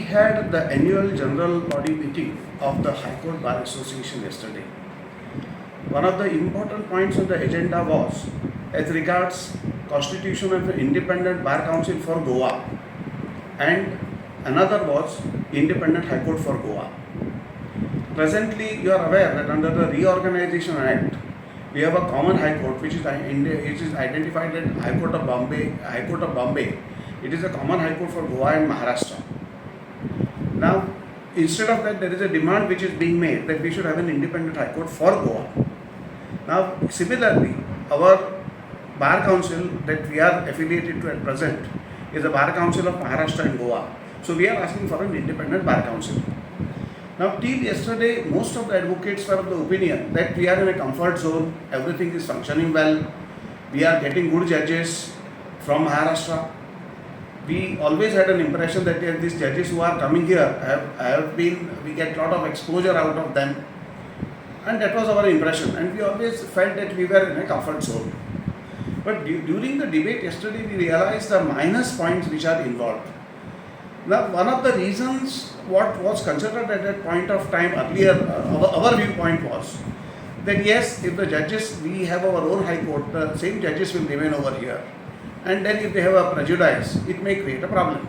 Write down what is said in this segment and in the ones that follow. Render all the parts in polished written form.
had the annual general body meeting of the High Court Bar Association yesterday. One of the important points on the agenda was as regards constitution of the Independent Bar Council for Goa, and another was Independent High Court for Goa. Presently, you are aware that under the Reorganization Act, we have a common High Court which is identified as High Court of Bombay. It is a common High Court for Goa and Maharashtra. Now, instead of that, there is a demand which is being made that we should have an independent High Court for Goa. Now, similarly, our Bar Council that we are affiliated to at present is the Bar Council of Maharashtra and Goa. So, we are asking for an independent Bar Council. Now, till yesterday, most of the advocates were of the opinion that we are in a comfort zone, everything is functioning well, we are getting good judges from Maharashtra. We always had an impression that these judges who are coming here we get a lot of exposure out of them, and that was our impression, and we always felt that we were in a comfort zone. But during the debate yesterday, we realized the minus points which are involved. Now, one of the reasons what was considered at that point of time earlier, our viewpoint was that yes, if the judges, we have our own High Court, the same judges will remain over here. And then if they have a prejudice, it may create a problem.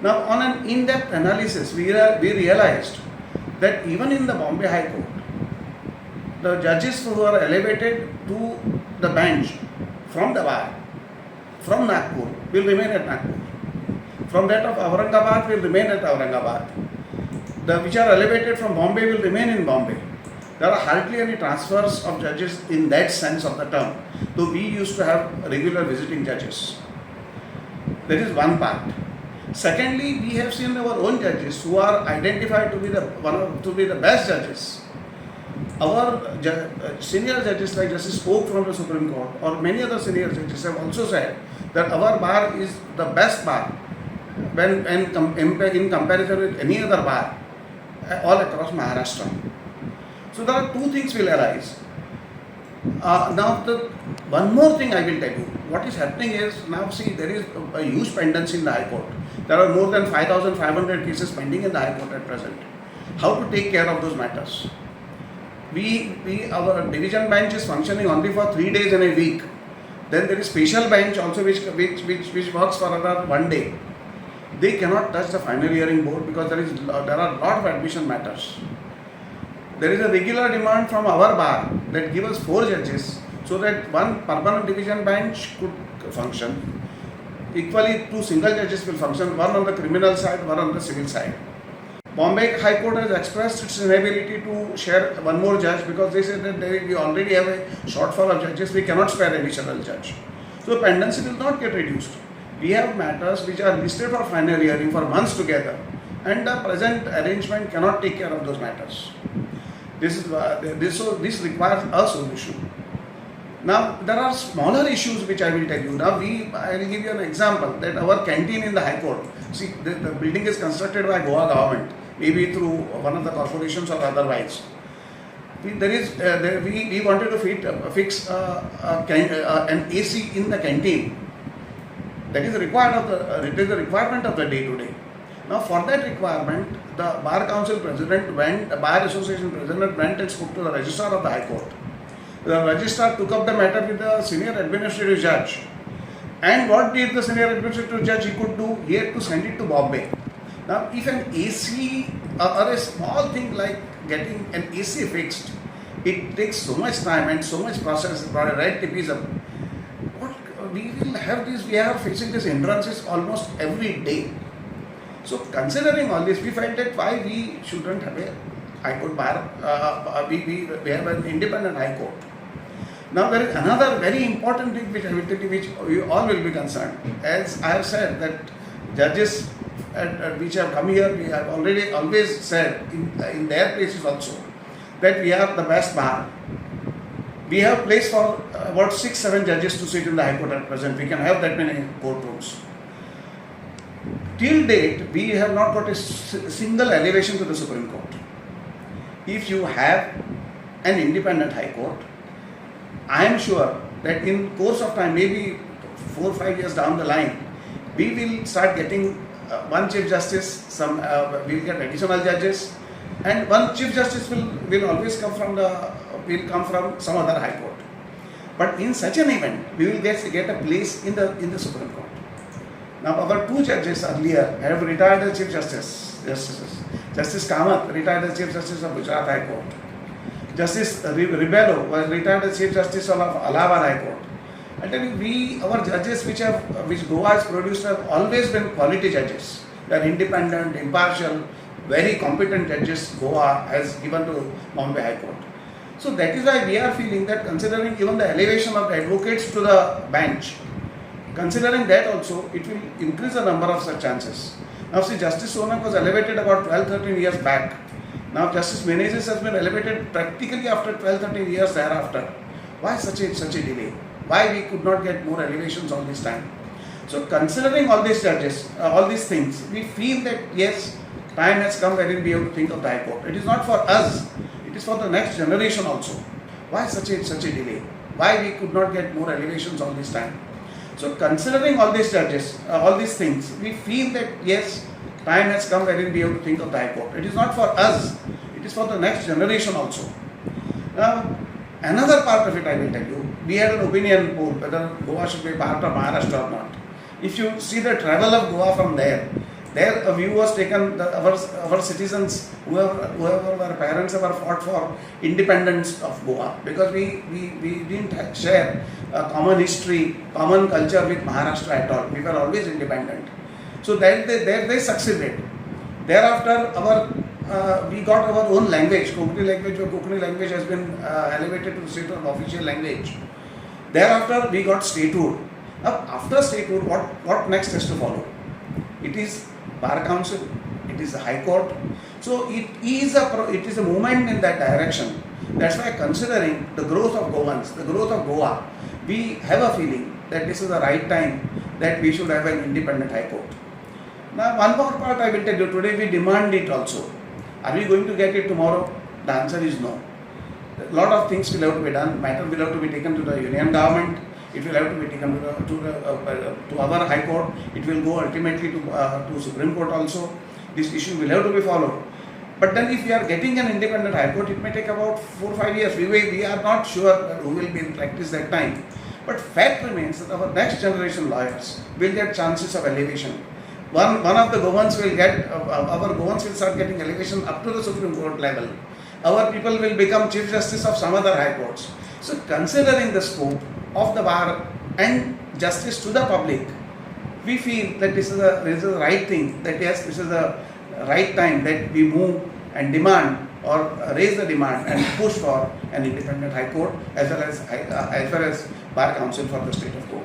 Now, on an in-depth analysis, we realized that even in the Bombay High Court, the judges who are elevated to the bench from the bar, from Nagpur, will remain at Nagpur. From that of Aurangabad will remain at Aurangabad. The which are elevated from Bombay will remain in Bombay. There are hardly any transfers of judges in that sense of the term, though we used to have regular visiting judges. That is one part. Secondly, we have seen our own judges who are identified to be the best judges. Our senior judges like Justice Spoke from the Supreme Court or many other senior judges have also said that our bar is the best bar when in comparison with any other bar all across Maharashtra. So there are two things will arise. Now one more thing I will tell you. What is happening is, now see, there is a huge pendency in the High Court. There are more than 5,500 cases pending in the High Court at present. How to take care of those matters? Our division bench is functioning only for 3 days in a week. Then there is special bench also which works for another 1 day. They cannot touch the final hearing board because there are a lot of admission matters. There is a regular demand from our bar that give us 4 judges so that one permanent division bench could function. Equally, 2 single judges will function, one on the criminal side, one on the civil side. Bombay High Court has expressed its inability to share one more judge because they said that we already have a shortfall of judges, we cannot spare an additional judge. So pendency will not get reduced. We have matters which are listed for final hearing for months together, and the present arrangement cannot take care of those matters. This requires a solution. Now, there are smaller issues which I will tell you. Now, I will give you an example that our canteen in the High Court, see, the building is constructed by Goa government, maybe through one of the corporations or otherwise. We wanted to fix an AC in the canteen. That is the requirement of the day-to-day. Now, for that requirement, the Bar Council President Bar Association President went and spoke to the Registrar of the High Court. The Registrar took up the matter with the Senior Administrative Judge. And what did the Senior Administrative Judge he could do? He had to send it to Bombay. Now, if an AC or a small thing like getting an AC fixed, it takes so much time and so much process, red tapeism. We are facing these hindrances almost every day. So considering all this, we felt that why we shouldn't have a High Court bar, we have an independent High Court. Now there is another very important thing which I will tell you, which you all will be concerned. As I have said that judges which have come here, we have already always said in their places also that we are the best bar. We have place for about 6-7 judges to sit in the High Court at present. We can have that many courtrooms. Till date, we have not got a single elevation to the Supreme Court. If you have an independent High Court, I am sure that in course of time, maybe 4 or 5 years down the line, we will start getting one Chief Justice, we will get additional judges, and one Chief Justice will always come from some other High Court. But in such an event, we will get a place in the Supreme Court. Now, our two judges earlier have retired as Chief Justices. Justice Kamath retired as Chief Justice of Gujarat High Court. Justice Ribello was retired as Chief Justice of Allahabad High Court. I tell you, our judges which Goa has produced have always been quality judges. They are independent, impartial, very competent judges Goa has given to Bombay High Court. So that is why we are feeling that, considering even the elevation of the advocates to the bench, considering that also, it will increase the number of such chances. Now see, Justice Sonak was elevated about 12-13 years back. Now Justice Menezes has been elevated practically after 12-13 years thereafter. Why such a delay? Why we could not get more elevations all this time? So considering all these judges, all these things, we feel that yes, time has come wherein we have to think of the High Court. It is not for us, it is for the next generation also. Why such a delay? Why we could not get more elevations all this time? So considering all these judges, all these things, we feel that yes, time has come wherein we have to think of the High Court. It is not for us, it is for the next generation also. Now, another part of it I will tell you, we had an opinion poll whether Goa should be part of Maharashtra or not. If you see the travel of Goa from there a view was taken, our citizens, whoever our parents ever fought for independence of Goa, because we didn't share a common history, common culture with Maharashtra at all. We were always independent. So there they succeeded. Thereafter, we got our own language, Konkani language has been elevated to the state of official language. Thereafter, we got statehood. Now, after statehood, what next has to follow? It is Bar Council, it is the High Court. So it is a movement in that direction. That's why, considering the growth of Goans, the growth of Goa, we have a feeling that this is the right time that we should have an independent High Court. Now, one more part I will tell you, today we demand it also. Are we going to get it tomorrow? The answer is no. A lot of things will have to be done. Matter will have to be taken to the union government. It will have to be taken to our High Court. It will go ultimately to Supreme Court also. This issue will have to be followed. But then, if we are getting an independent High Court, it may take about 4 or 5 years. We are not sure who will be in practice that time. But fact remains that our next generation lawyers will get chances of elevation. One of the Goans will get, our Goans will start getting elevation up to the Supreme Court level. Our people will become Chief Justice of some other High Courts. So considering the scope of the bar and justice to the public, we feel that this is the right thing, that yes, this is the right time that we move and demand or raise the demand and push for an independent High Court as well as Bar Council for the state of Goa.